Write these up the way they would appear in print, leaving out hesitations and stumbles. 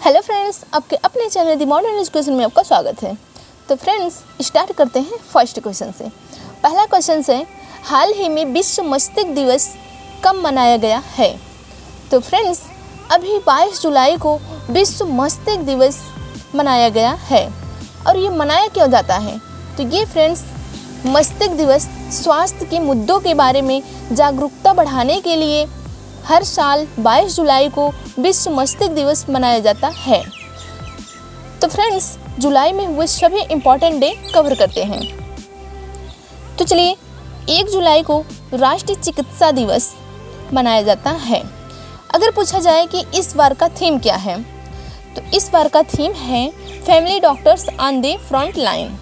Hello friends, आपके अपने channel दी modern education में आपका स्वागत है। तो फ्रेंड्स, स्टार्ट करते हैं फर्स्ट क्वेश्चन से। पहला क्वेश्चन है, हाल ही में विश्व मस्तिष्क दिवस कब मनाया गया है? तो फ्रेंड्स, अभी 22 जुलाई को विश्व मस्तिष्क दिवस मनाया गया है। और ये मनाया क्यों जाता है? तो ये फ्रेंड्स, मस्तिष्क दिवस स्वास्थ्य के मुद्दों के बारे में जागरूकता बढ़ाने के लिए हर साल 22 जुलाई को विश्व मस्तिष्क दिवस मनाया जाता है। तो फ्रेंड्स, जुलाई में हुए सभी इम्पॉर्टेंट डे कवर करते हैं। तो चलिए, 1 जुलाई को राष्ट्रीय चिकित्सा दिवस मनाया जाता है। अगर पूछा जाए कि इस बार का थीम क्या है, तो इस बार का थीम है family doctors on the front line.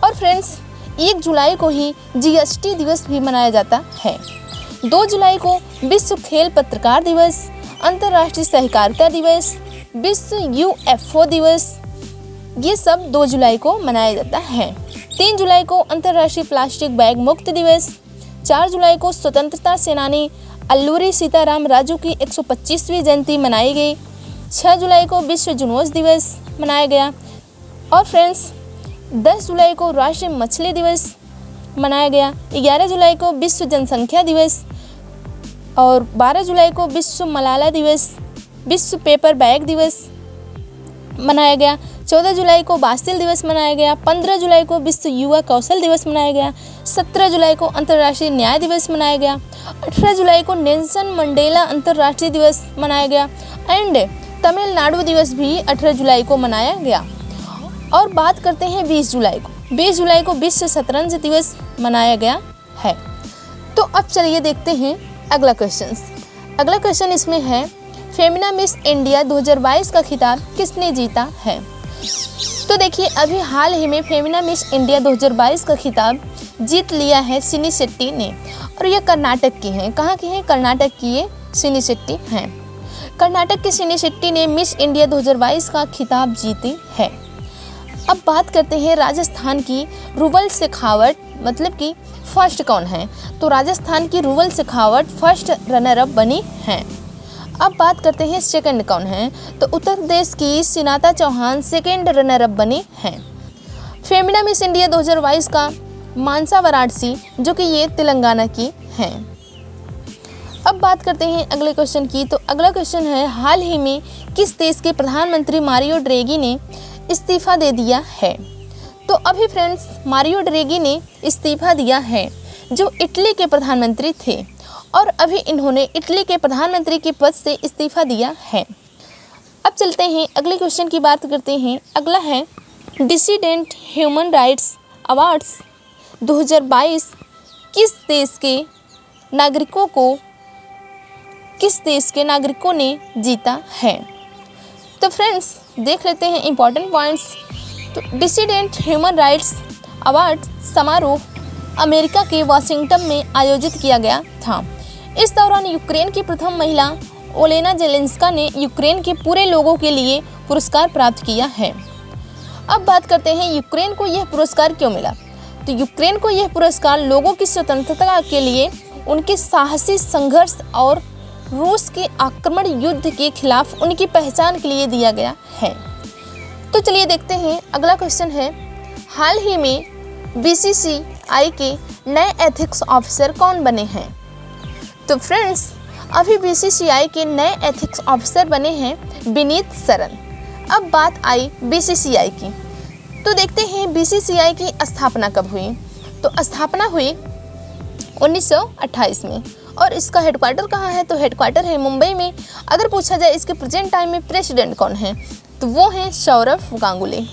और फ्रेंड्स, 1 जुलाई को ही GST दिवस भी मनाया जाता है। 2 जुलाई को विश्व खेल पत्रकार दिवस, अंतर्राष्ट्रीय सहकारिता दिवस, विश्व UFO दिवस, ये सब 2 जुलाई को मनाया जाता है। 3 जुलाई को अंतर्राष्ट्रीय प्लास्टिक बैग मुक्त दिवस। 4 जुलाई को स्वतंत्रता सेनानी अल्लूरी सीताराम राजू की 125वीं जयंती मनाई गई। 6 जुलाई को विश्व जुनूस दिवस मनाया गया। और फ्रेंड्स, 10 जुलाई को राष्ट्रीय मछली दिवस मनाया गया। 11 जुलाई को विश्व जनसंख्या दिवस और 12 जुलाई को विश्व मलाला दिवस, विश्व पेपर बैग दिवस मनाया गया। 14 जुलाई को बास्तिल दिवस मनाया गया। 15 जुलाई को विश्व युवा कौशल दिवस मनाया गया। 17 जुलाई को अंतर्राष्ट्रीय न्याय दिवस मनाया गया। 18 जुलाई को नेल्सन मंडेला अंतर्राष्ट्रीय दिवस मनाया गया। एंड तमिलनाडु दिवस भी 18 जुलाई को मनाया गया। और बात करते हैं 20 जुलाई को। 20 जुलाई को विश्व शतरंज दिवस मनाया गया है। तो अब चलिए देखते हैं अगला क्वेश्चन। अगला क्वेश्चन इसमें है, फेमिना मिस इंडिया 2022 का खिताब किसने जीता है? तो देखिए, अभी हाल ही में फेमिना मिस इंडिया 2022 का खिताब जीत लिया है सिनी शेट्टी ने। और ये कर्नाटक की हैं। कहाँ की हैं? कर्नाटक की ये सिनी शेट्टी हैं। कर्नाटक की सिनी शेट्टी ने मिस इंडिया 2022 का खिताब जीती है। अब बात करते हैं राजस्थान की रुबल शेखावत, मतलब कि फर्स्ट कौन है? तो राजस्थान की rouble Shekhawat first runner up बनी हैं। अब बात करते हैं सेकंड कौन है? तो उत्तर प्रदेश की सिनाता चौहान सेकंड रनर अप बनी हैं। फेमिना मिस इंडिया 2022 का मानसा वाराणसी, जो कि ये तेलंगाना की हैं। अब बात करते हैं अगले क्वेश्चन की। तो अगला क्वेश्चन है, हाल ही में किस देश के प्रधानमंत्री मारियो ड्रेगी ने इस्तीफा दे दिया है? तो अभी फ्रेंड्स, मारियो ड्रेगी ने इस्तीफा दिया है, जो इटली के प्रधानमंत्री थे। और अभी इन्होंने इटली के प्रधानमंत्री के पद से इस्तीफा दिया है। अब चलते हैं अगले क्वेश्चन की बात करते हैं। अगला है, डिसिडेंट ह्यूमन राइट्स अवार्ड्स 2022 किस देश के नागरिकों ने जीता है? तो फ्रेंड्स, देख लेते हैं इंपॉर्टेंट पॉइंट्स। तो डिसिडेंट ह्यूमन राइट्स अवार्ड समारोह अमेरिका के वाशिंगटन में आयोजित किया गया था। इस दौरान यूक्रेन की प्रथम महिला ओलेना जेलेंस्का ने यूक्रेन के पूरे लोगों के लिए पुरस्कार प्राप्त किया है। अब बात करते हैं यूक्रेन को यह पुरस्कार क्यों मिला? तो यूक्रेन को यह पुरस्कार लोगों की स्वतंत्रता के लिए उनके साहसी संघर्ष और रूस के आक्रमण युद्ध के खिलाफ उनकी पहचान के लिए दिया गया है। तो चलिए देखते हैं अगला क्वेश्चन है, हाल ही में BCCI के नए एथिक्स ऑफिसर कौन बने हैं? तो फ्रेंड्स, अभी BCCI के नए एथिक्स ऑफिसर बने हैं विनीत सरन। अब बात आई BCCI की। तो देखते हैं BCCI की स्थापना कब हुई। तो स्थापना हुई 1928 में। और इसका हेडक्वार्टर कहाँ है? तो हेडक्वार्टर है मुंबई में। अगर पूछा जाए इसके प्रेजेंट टाइम में प्रेसिडेंट कौन है, तो वो हैं सौरव गांगुली।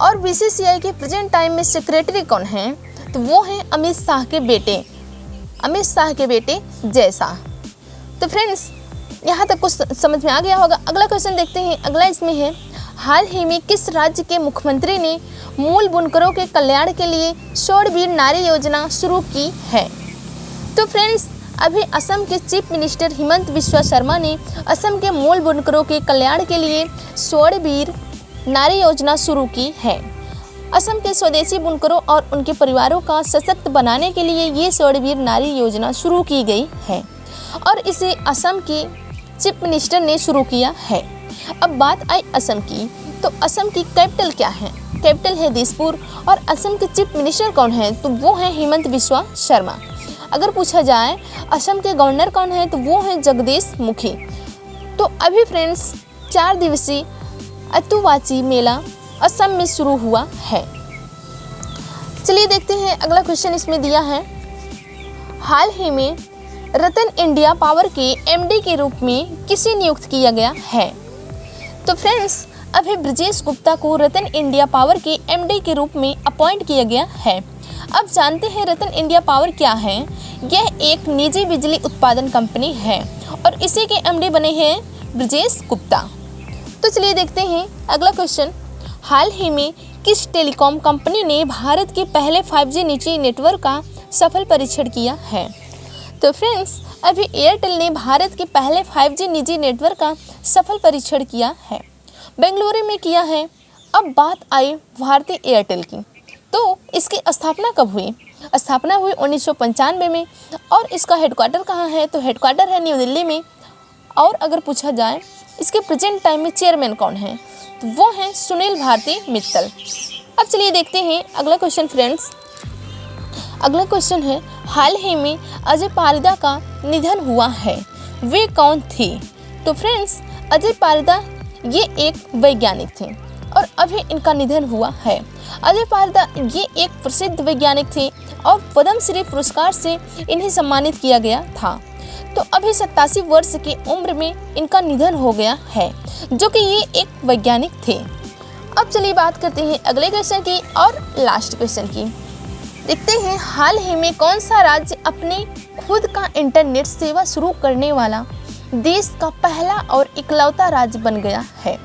और BCCI के प्रेजेंट टाइम में सेक्रेटरी कौन हैं? तो वो हैं अमित शाह के बेटे जय शाह। तो फ्रेंड्स, यहाँ तक कुछ समझ में आ गया होगा। अगला क्वेश्चन देखते हैं। अगला इसमें है, हाल ही में किस राज्य के मुख्यमंत्री ने मूल बुनकरों के कल्याण के लिए शौर्यवीर नारी योजना शुरू की है? तो फ्रेंड्स, अभी असम के चीफ मिनिस्टर हिमंत बिस्वा शर्मा ने असम के मूल बुनकरों के कल्याण के लिए शौर्यवीर नारी योजना शुरू की है। असम के स्वदेशी बुनकरों और उनके परिवारों का सशक्त बनाने के लिए ये शौर्यवीर नारी योजना शुरू की गई है और इसे असम के चीफ मिनिस्टर ने शुरू किया है। अब बात आई असम की, तो असम की कैपिटल क्या है? कैपिटल है दिसपुर। और असम के चीफ मिनिस्टर कौन है? तो वो है हेमंत बिस्वा शर्मा। अगर पूछा जाए असम के गवर्नर कौन है, तो वो है जगदीश मुखी। तो अभी फ्रेंड्स 4 दिवसीय अतुवाची मेला असम में शुरू हुआ है। चलिए देखते हैं अगला क्वेश्चन इसमें दिया है, हाल ही में रतन इंडिया पावर के एमडी के रूप में किसे नियुक्त किया गया है? तो फ्रेंड्स अभी ब्रजेश गुप्ता को रतन इंडिया पावर के एमडी के रूप में अपॉइंट किया गया है। अब जानते हैं रतन इंडिया पावर क्या है। यह एक निजी बिजली उत्पादन कंपनी है और इसी के एमडी बने हैं ब्रजेश गुप्ता। तो चलिए देखते हैं अगला क्वेश्चन, हाल ही में किस टेलीकॉम कंपनी ने भारत के पहले 5G निजी नेटवर्क का सफल परीक्षण किया है? तो फ्रेंड्स अभी एयरटेल ने भारत के पहले 5G निजी नेटवर्क का सफल परीक्षण किया है, बेंगलुरु में किया है। अब बात आई भारतीय एयरटेल की, तो इसकी स्थापना कब हुई? स्थापना हुई 1995 में। और इसका हेडक्वार्टर कहाँ है? तो हेडक्वार्टर है न्यू दिल्ली में। और अगर पूछा जाए इसके प्रेजेंट टाइम में चेयरमैन कौन है, तो वो हैं सुनील भारती मित्तल। अब चलिए देखते हैं अगला क्वेश्चन फ्रेंड्स। अगला क्वेश्चन है, हाल ही में अजय पारिदा का निधन हुआ है, वे कौन थे? तो फ्रेंड्स अजय पारिदा ये एक वैज्ञानिक थे और अभी इनका निधन हुआ है। अजय पारिदा ये एक प्रसिद्ध वैज्ञानिक थे और पद्मश्री पुरस्कार से इन्हें सम्मानित किया गया था। तो अभी 87 वर्ष की उम्र में इनका निधन हो गया है, जो कि ये एक वैज्ञानिक थे। अब चलिए बात करते हैं अगले क्वेश्चन की और लास्ट क्वेश्चन की। देखते हैं हाल ही में कौन सा राज्य अपने खुद का इंटरनेट सेवा शुरू करने वाला देश का पहला और इकलौता राज्य बन गया है?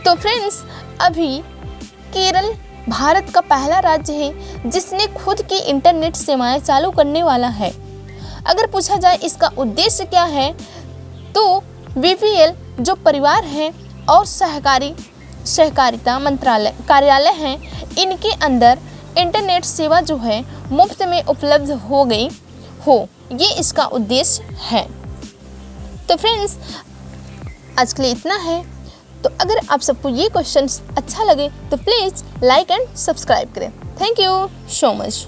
तो फ्रेंड्स अभी केरल भारत का पहला राज्य है जिसने खुद की इंटरनेट सेवाएं चालू करने वाला है। अगर पूछा जाए इसका उद्देश्य क्या है, तो बीपीएल जो परिवार है और सहकारिता मंत्रालय कार्यालय हैं, इनके अंदर इंटरनेट सेवा जो है मुफ्त में उपलब्ध हो गई हो, ये इसका उद्देश्य है। तो फ्रेंड्स आज के लिए इतना है। तो अगर आप सबको ये क्वेश्चन अच्छा लगे तो प्लीज़ लाइक एंड सब्सक्राइब करें। Thank you so much.